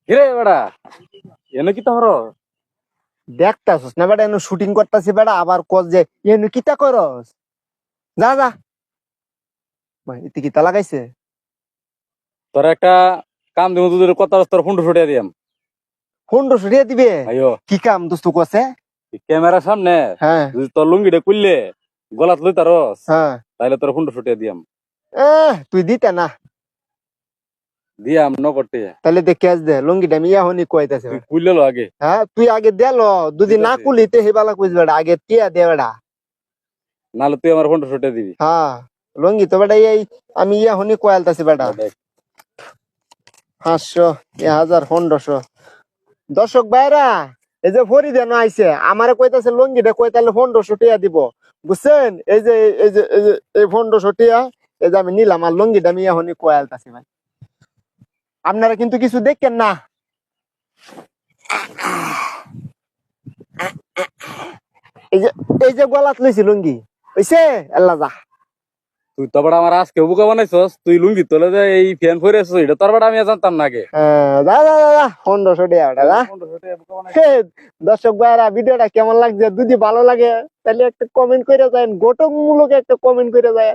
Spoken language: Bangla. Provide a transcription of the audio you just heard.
কিরে বেড়া এনে কি তোর দেখতাছস না বেটা এনে শুটিং করতাছি বেটা আবার কস যে এনে কিতা করস যা যা ভাই ইতি কিতা লাগাইছে তোর একটা কাম দিব তোদের কথা তোর ফোন ছুটিয়ে দিয়াম ফোনটা সরিয়ে দিবে আইও কি কাম দোস্ত কছে ক্যামেরার সামনে হ্যাঁ যদি তোর লুঙ্গিটা খুললে গলাত লই তারস হ্যাঁ তাইলে তোর ফোন ছুটিয়ে দিয়াম তুই দিতে না দিয়াম নকরতে তাহলে দেখে আস দে লঙ্গিটা আমি এখনই কইতাছে তুই খুললে লো আগে হ্যাঁ তুই আগে দেল যদি না দিতাছি। কুলিতে হেবালা কইস বেটা আগে টিয়া দে বেটা নাহলে তুই আমার ফোন ছুটিয়ে দিবি হ্যাঁ লঙ্গি তো বেটা এই আমি এখনই কয়ালতাছি বেটা দেখ 500 1000 1500 দর্শক ভাইরা এই যে ফরিদেন আইছে আমারে কইতাছে লঙ্গিটা কই তাহলে 1500 টিয়া দিব বুঝছেন এই যে এই 1500 টিয়া এই যে আমি নিলাম আর লঙ্গিটা আমি এখনই কয়ালতাছি ভাই আপনারা কিন্তু কিছু দেখেন না এই যে এই যে গলাত লইছি লুঙ্গি হইছে আল্লাহ যা তুই তো বড় আমার আজকে বুকা বানাইছস তুই লুঙ্গি তোলে যে এই ফ্যান ফরে আসছিস এটা তোর বড় আমি জানতাম না আগে যা যা যা যা 1500 টাকা ওটা যা হে, দর্শক ভাইরা ভিডিওটা কেমন লাগছে যদি ভালো লাগে তাহলে একটা কমেন্ট করে যায় গঠনমূলক একটা কমেন্ট করে যায়